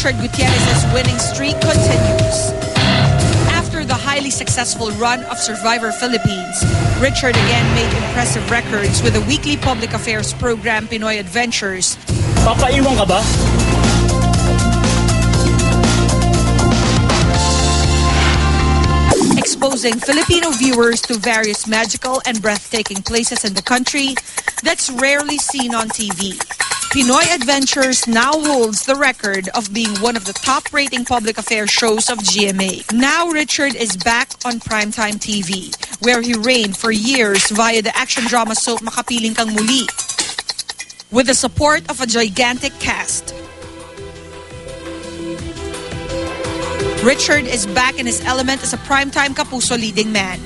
Richard Gutierrez's winning streak continues. After the highly successful run of Survivor Philippines, Richard again made impressive records with the weekly public affairs program Pinoy Adventures. Papaiwan ka ba? Exposing Filipino viewers to various magical and breathtaking places in the country that's rarely seen on TV. Pinoy Adventures now holds the record of being one of the top-rating public affairs shows of GMA. Now Richard is back on primetime TV, where he reigned for years via the action drama soap Makapiling Kang Muli, with the support of a gigantic cast. Richard is back in his element as a primetime kapuso leading man.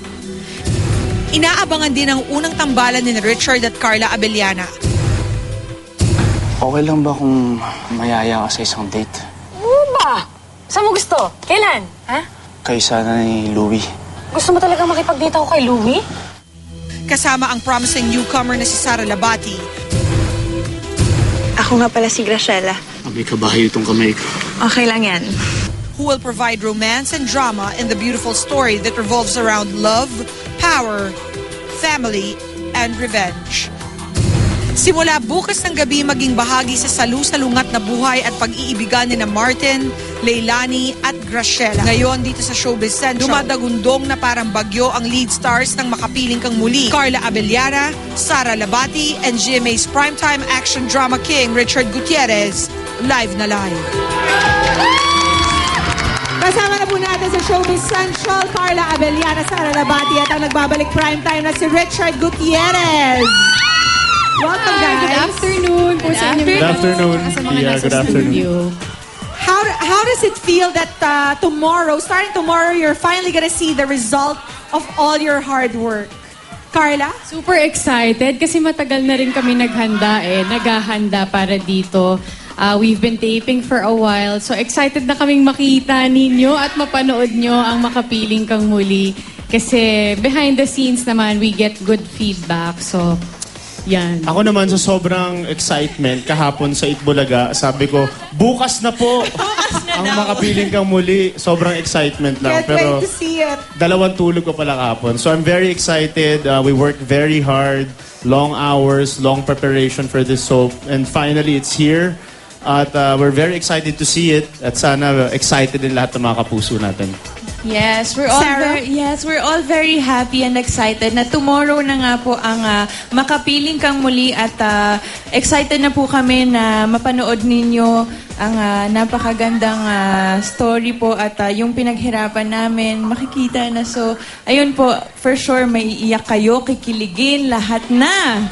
Inaabangan din ang unang tambalan ni Richard at Carla Abellana. Okay lang ba kung mayaya ka sa isang date? Oo ba? Saan mo gusto? Kailan? Ha? Kay sana ni Louie. Gusto mo talaga makipag-date ako kay Louie? Kasama ang promising newcomer na si Sara Labati. Ako nga pala si Graciela. May kabahay itong kamay ko. Okay lang yan. Who will provide romance and drama in the beautiful story that revolves around love, power, family, and revenge. Simula bukas ng gabi maging bahagi sa salu-salungat na buhay at pag-iibigan ni na Martin, Leilani at Graciela. Ngayon dito sa Showbiz Central, dumadagundong na parang bagyo ang lead stars ng Makapiling Kang Muli. Carla Abellana, Sara Labati, and GMA's primetime action drama king Richard Gutierrez, live na live. Kasama na po natin sa Showbiz Central, Carla Abellana, Sara Labati at ang nagbabalik primetime na si Richard Gutierrez. Welcome, guys. Good afternoon po sa inyo. Good afternoon. Sa mga Yeah, nasa good afternoon. studio. How does it feel that starting tomorrow, you're finally gonna see the result of all your hard work? Carla? Super excited kasi matagal na rin kami naghahanda para dito. We've been taping for a while. So excited na kaming makita ninyo at mapanood nyo ang Makapiling Kang Muli. Kasi behind the scenes naman, we get good feedback. So, yan. Ako naman sa sobrang excitement kahapon sa Itbulaga, sabi ko, bukas na po ang Makapiling Kang Muli. Sobrang excitement lang. Can't wait to see it. Dalawang tulog ko pala kahapon. So I'm very excited. We worked very hard. Long hours, long preparation for this soap. And finally, it's here. At we're very excited to see it. At sana excited din lahat ng mga kapuso natin. Yes, we're all very happy and excited na tomorrow na nga po ang Makapiling Kang Muli at excited na po kami na mapanood ninyo ang napakagandang story po at yung pinaghirapan namin makikita na. So, ayun po, for sure may iiyak kayo, kikiligin, lahat na.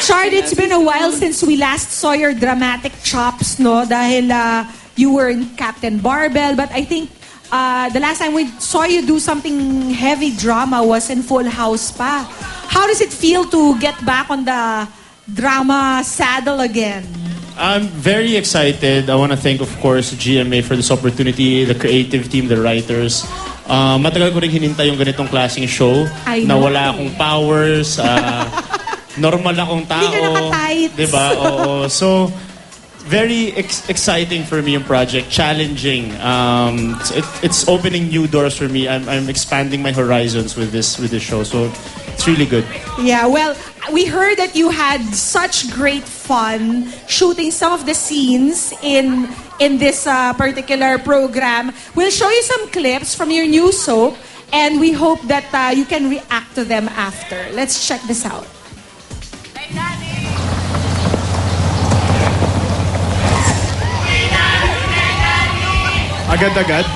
Chard, it's been a while since we last saw your dramatic chops, no? Dahil you were in Captain Barbell, but I think the last time we saw you do something heavy drama was in Full House pa. How does it feel to get back on the drama saddle again? I'm very excited. I want to thank, of course, GMA for this opportunity, the creative team, the writers. Matagal ko rin hinintay yung ganitong klaseng show na wala akong powers, normal akong tao. Hindi ka naka-tights. Diba? Oo. So, very exciting for me yung project, challenging. It's opening new doors for me. I'm expanding my horizons with this show. So, it's really good. Yeah, well, we heard that you had such great fun shooting some of the scenes in this particular program. We'll show you some clips from your new soap, and we hope that you can react to them after. Let's check this out. Agad-agad.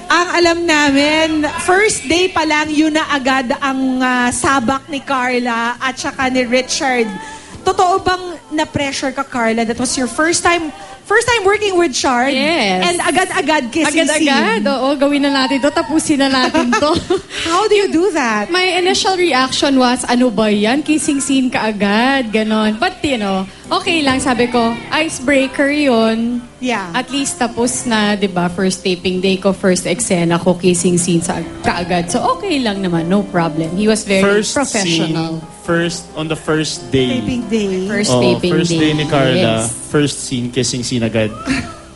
Ang alam namin, first day pa lang yun na agad ang sabak ni Carla at saka ni Richard. Totoo bang na-pressure ka, Carla? That was your first time working with Chard? Yes. And agad-agad kissing scene. Agad-agad. Oo, gawin na natin to. Tapusin na natin to. How do you do that? My initial reaction was, ano ba yan? Kissing scene ka agad. Ganon. But, Okay lang, sabi ko, icebreaker yun. Yeah. At least tapos na, di ba, first taping day ko, first eksena ko, kissing scene sa kaagad. So okay lang naman, no problem. He was very professional. On the first day. Taping day. First taping first day ni Carla, Yes. first scene, kissing scene agad.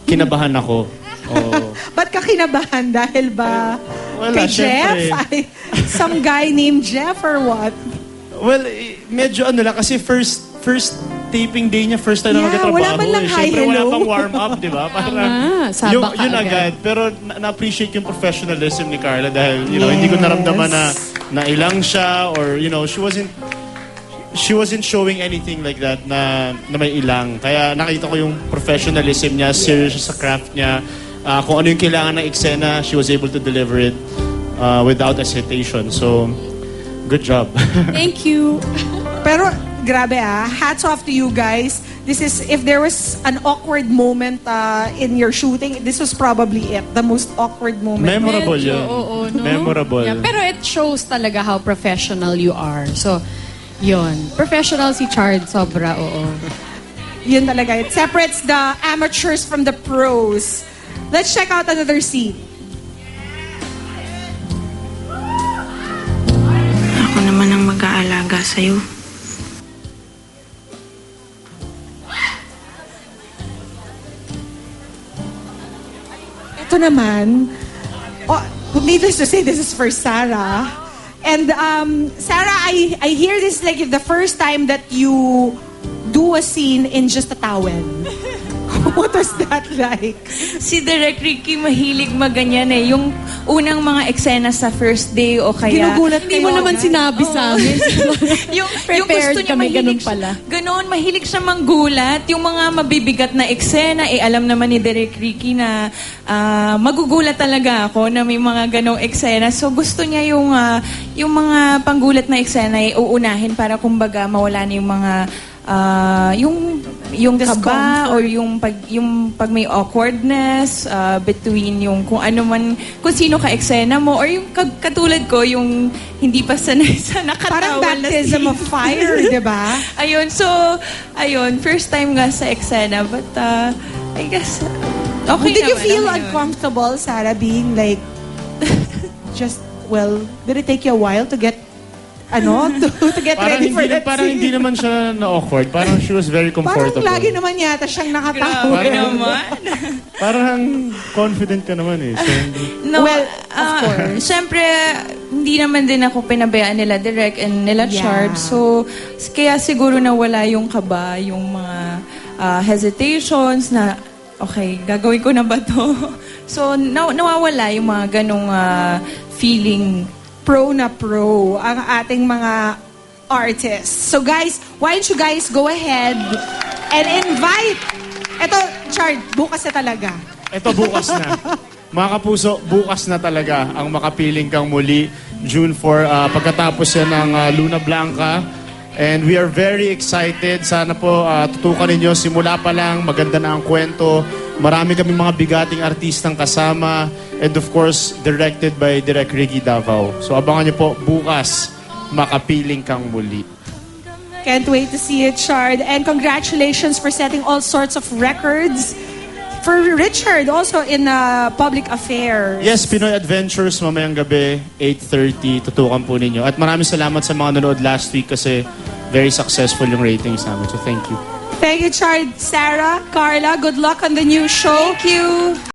Kinabahan ako. Oh. Ba't ka kinabahan? Dahil ba Wala, kay Jeff? syempre. Some guy named Jeff or what? Well, medyo ano lang, kasi first taping day niya, first time na Yeah, magkatrabaho. wala man lang hi, Siyempre, wala hello. pang warm-up, di ba? sabak yun ka agad. agad. Pero na-appreciate yung professionalism ni Carla dahil, hindi ko naramdaman na ilang siya or, she wasn't showing anything like that na may ilang. Kaya nakita ko yung professionalism niya, serious siya sa craft niya. Kung ano yung kailangan ng eksena, she was able to deliver it without hesitation. So, good job. Thank you. Pero, grabe hats off to you guys. This is, if there was an awkward moment in your shooting, this was probably it. The most awkward moment. Memorable Medyo, yun. oo, no? Memorable. Yeah, pero it shows talaga how professional you are. So, yun. Professional si Chard, sobra, oo. Yun talaga. It separates the amateurs from the pros. Let's check out another scene. Ako naman ang mag-aalaga sa'yo. Ito naman, needless to say, this is for Sarah. And Sarah, I hear this like the first time that you do a scene in just a towel. What was that like? Si Direk Ricky mahilig maganyan eh. Yung unang mga eksena sa first day o kaya... Ginugulat Hindi mo kayo naman agad? sinabi sa amin. yung Prepared gusto niya kami, ganun mahilig pala. Ganon, mahilig siya manggulat. Yung mga mabibigat na eksena, alam naman ni Direk Ricky na magugulat talaga ako na may mga ganong eksena. So gusto niya yung mga panggulat na eksena uunahin para kumbaga mawala na yung mga yung kaba or yung pag may awkwardness between yung kung ano man, kung sino ka eksena mo or yung katulad ko yung hindi pa sanay sa Parang nakatawal na baptism of fire, di ba? Ayun, first time nga sa eksena but I guess okay Did you naman, feel okay naman. uncomfortable, Sarah, being like, did it take you a while to get, to get ready for that Parang scene? hindi naman siya na-awkward. Parang she was very comfortable. Parang lagi naman yata siyang nakatawa. Grabe naman. Parang confident ka naman eh. So, No, Well, of course. Siyempre, hindi naman din ako pinabayaan nila Direk and nila Yeah. Chard. So, kaya siguro nawala yung kaba, yung mga hesitations na, okay, gagawin ko na ba to? So, nawawala yung mga ganong feeling. Pro na pro ang ating mga artists. So guys, why don't you guys go ahead and invite... Ito, Chard, bukas na talaga. ito bukas na. Mga kapuso, bukas na talaga ang Makapiling Kang Muli, June 4, pagkatapos yan ng Luna Blanca. And we are very excited. Sana po tutukan ninyo. Simula pa lang, maganda na ang kwento. Marami kaming mga bigating artistang kasama. And of course, directed by Direk Ricky Davao. So abangan nyo po bukas, Makapiling Kang Muli. Can't wait to see it, Chard. And congratulations for setting all sorts of records. For Richard, also in public affairs. Yes, Pinoy Adventures, mamayang gabi, 8:30, tutukan po ninyo. At maraming salamat sa mga nanood last week kasi very successful yung ratings namin. So thank you. Thank you, Chard. Sarah, Carla, good luck on the new show. Thank you!